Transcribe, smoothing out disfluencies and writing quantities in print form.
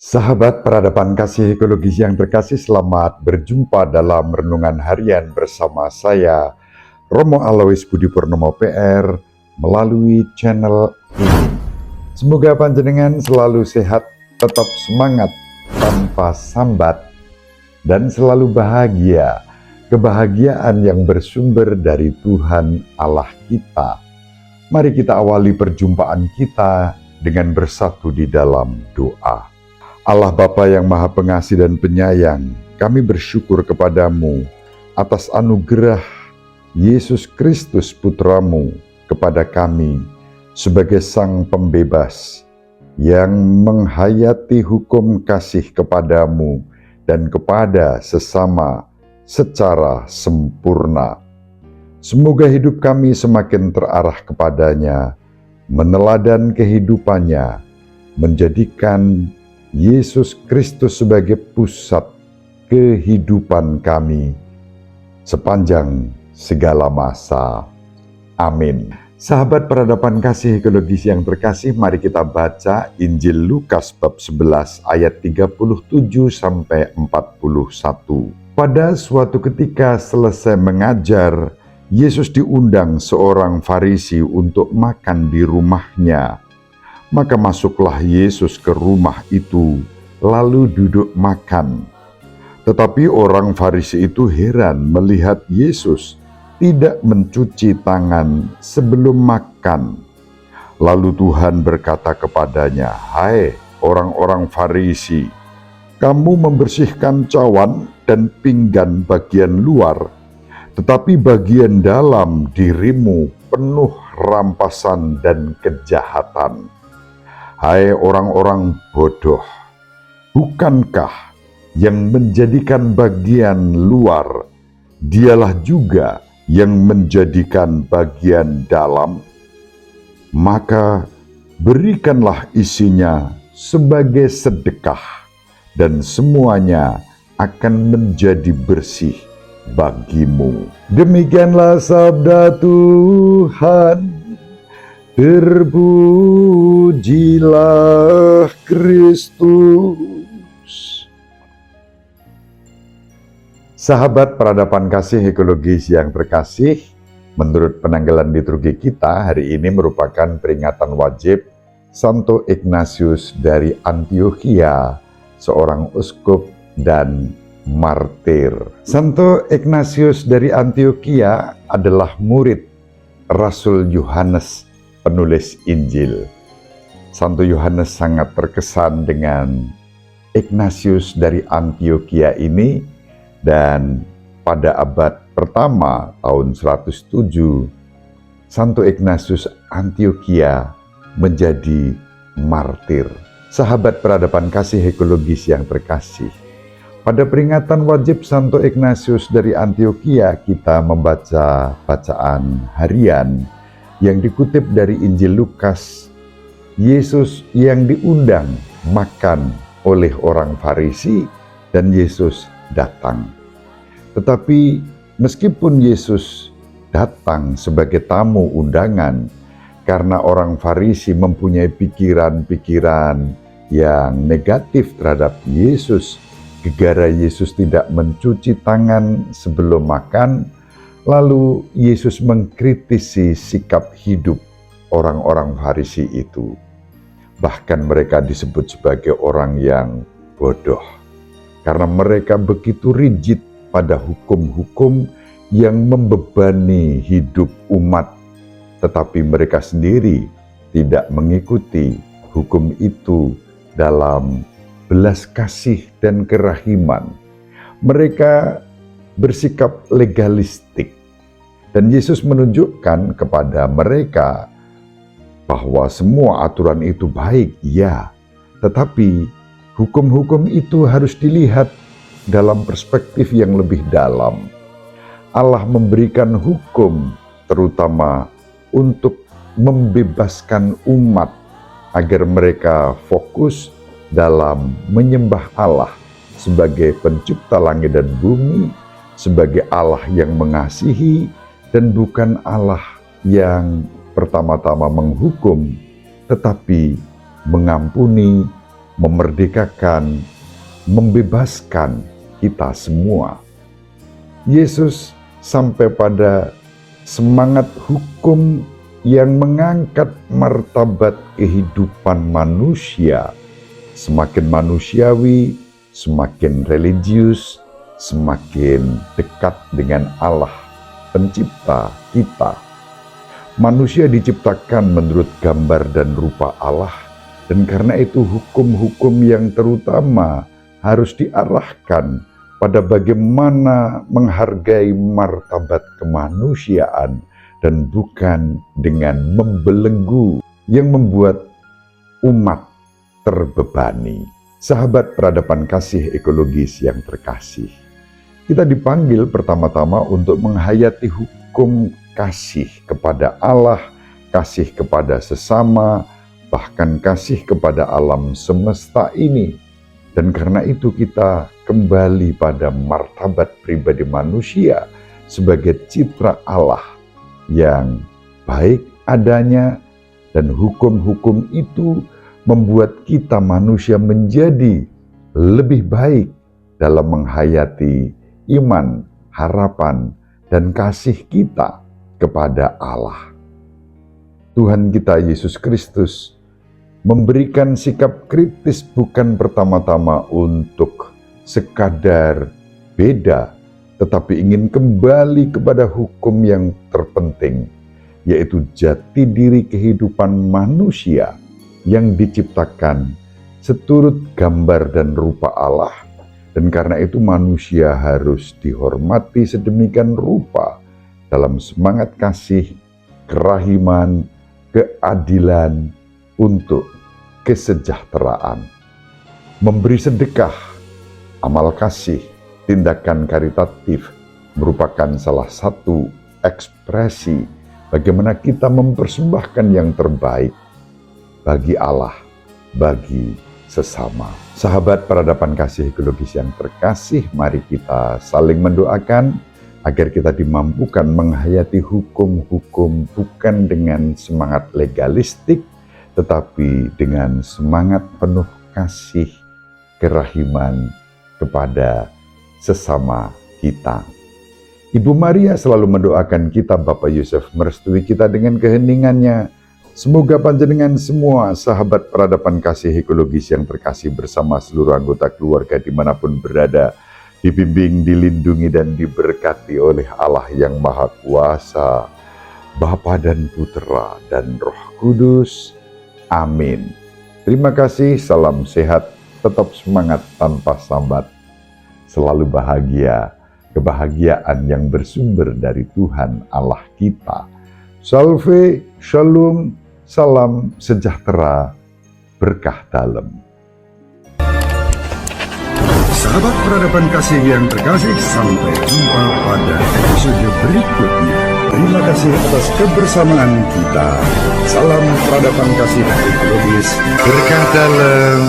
Sahabat peradaban kasih ekologis yang terkasih, selamat berjumpa dalam renungan harian bersama saya, Romo Alois Budi Purnomo PR, melalui channel ini. Semoga panjenengan selalu sehat, tetap semangat, tanpa sambat, dan selalu bahagia. Kebahagiaan yang bersumber dari Tuhan Allah kita. Mari kita awali perjumpaan kita dengan bersatu di dalam doa. Allah Bapa yang Maha Pengasih dan Penyayang, kami bersyukur kepadamu atas anugerah Yesus Kristus Putramu kepada kami sebagai Sang Pembebas yang menghayati hukum kasih kepadamu dan kepada sesama secara sempurna. Semoga hidup kami semakin terarah kepadanya, meneladan kehidupannya, menjadikan Yesus Kristus sebagai pusat kehidupan kami sepanjang segala masa. Amin. Sahabat peradaban kasih ekologis yang terkasih, mari kita baca Injil Lukas bab 11 ayat 37 sampai 41. Pada suatu ketika selesai mengajar, Yesus diundang seorang Farisi untuk makan di rumahnya. Maka masuklah Yesus ke rumah itu, lalu duduk makan. Tetapi orang Farisi itu heran melihat Yesus tidak mencuci tangan sebelum makan. Lalu Tuhan berkata kepadanya, "Hai orang-orang Farisi, kamu membersihkan cawan dan pinggan bagian luar, tetapi bagian dalam dirimu penuh rampasan dan kejahatan. Hai orang-orang bodoh, bukankah yang menjadikan bagian luar, dialah juga yang menjadikan bagian dalam? Maka berikanlah isinya sebagai sedekah, dan semuanya akan menjadi bersih bagimu." Demikianlah sabda Tuhan. Terpujilah Kristus. Sahabat peradaban kasih ekologis yang terkasih, menurut penanggalan liturgi kita, hari ini merupakan peringatan wajib Santo Ignatius dari Antiokhia, seorang uskup dan martir. Santo Ignatius dari Antiokhia adalah murid Rasul Yohanes, penulis Injil. Santo Yohanes sangat terkesan dengan Ignatius dari Antiokhia ini, dan pada abad pertama tahun 107, Santo Ignatius Antiokhia menjadi martir. Sahabat peradaban kasih ekologis yang terkasih, pada peringatan wajib Santo Ignatius dari Antiokhia, kita membaca bacaan harian yang dikutip dari Injil Lukas. Yesus yang diundang makan oleh orang Farisi dan Yesus datang. Tetapi meskipun Yesus datang sebagai tamu undangan, karena orang Farisi mempunyai pikiran-pikiran yang negatif terhadap Yesus, gara-gara Yesus tidak mencuci tangan sebelum makan, lalu Yesus mengkritisi sikap hidup orang-orang Farisi itu. Bahkan mereka disebut sebagai orang yang bodoh, karena mereka begitu rigid pada hukum-hukum yang membebani hidup umat, tetapi mereka sendiri tidak mengikuti hukum itu dalam belas kasih dan kerahiman. Mereka bersikap legalistik. Dan Yesus menunjukkan kepada mereka bahwa semua aturan itu baik, ya, tetapi hukum-hukum itu harus dilihat dalam perspektif yang lebih dalam. Allah memberikan hukum terutama untuk membebaskan umat agar mereka fokus dalam menyembah Allah sebagai pencipta langit dan bumi, sebagai Allah yang mengasihi, dan bukan Allah yang pertama-tama menghukum, tetapi mengampuni memerdekakan, membebaskan kita semua. Yesus sampai pada semangat hukum yang mengangkat martabat kehidupan manusia, semakin manusiawi, semakin religius, semakin dekat dengan Allah, pencipta kita. Manusia diciptakan menurut gambar dan rupa Allah, dan karena itu hukum-hukum yang terutama harus diarahkan pada bagaimana menghargai martabat kemanusiaan dan bukan dengan membelenggu yang membuat umat terbebani. Sahabat peradaban kasih ekologis yang terkasih, kita dipanggil pertama-tama untuk menghayati hukum kasih kepada Allah, kasih kepada sesama, bahkan kasih kepada alam semesta ini. Dan karena itu kita kembali pada martabat pribadi manusia sebagai citra Allah yang baik adanya, dan hukum-hukum itu membuat kita manusia menjadi lebih baik dalam menghayati iman, harapan, dan kasih kita kepada Allah. Tuhan kita Yesus Kristus memberikan sikap kritis bukan pertama-tama untuk sekadar beda, tetapi ingin kembali kepada hukum yang terpenting, yaitu jati diri kehidupan manusia yang diciptakan seturut gambar dan rupa Allah. Dan karena itu manusia harus dihormati sedemikian rupa dalam semangat kasih, kerahiman, keadilan untuk kesejahteraan. Memberi sedekah, amal kasih, tindakan karitatif merupakan salah satu ekspresi bagaimana kita mempersembahkan yang terbaik bagi Allah, bagi sesama. Sahabat peradaban kasih ekologis yang terkasih, mari kita saling mendoakan agar kita dimampukan menghayati hukum-hukum bukan dengan semangat legalistik, tetapi dengan semangat penuh kasih, kerahiman kepada sesama kita. Ibu Maria selalu mendoakan kita, Bapak Yusuf merestui kita dengan keheningannya. Semoga panjenengan semua sahabat peradaban kasih ekologis yang terkasih bersama seluruh anggota keluarga dimanapun berada, dibimbing, dilindungi, dan diberkati oleh Allah yang Maha Kuasa, Bapa dan Putra dan Roh Kudus. Amin. Terima kasih, salam sehat, tetap semangat tanpa sambat. Selalu bahagia, kebahagiaan yang bersumber dari Tuhan Allah kita. Salve, shalom, salam sejahtera, berkah dalam. Sahabat peradaban kasih yang terkasih, sampai jumpa pada episode berikutnya. Terima kasih atas kebersamaan kita. Salam peradaban kasih ekologis, berkah dalam.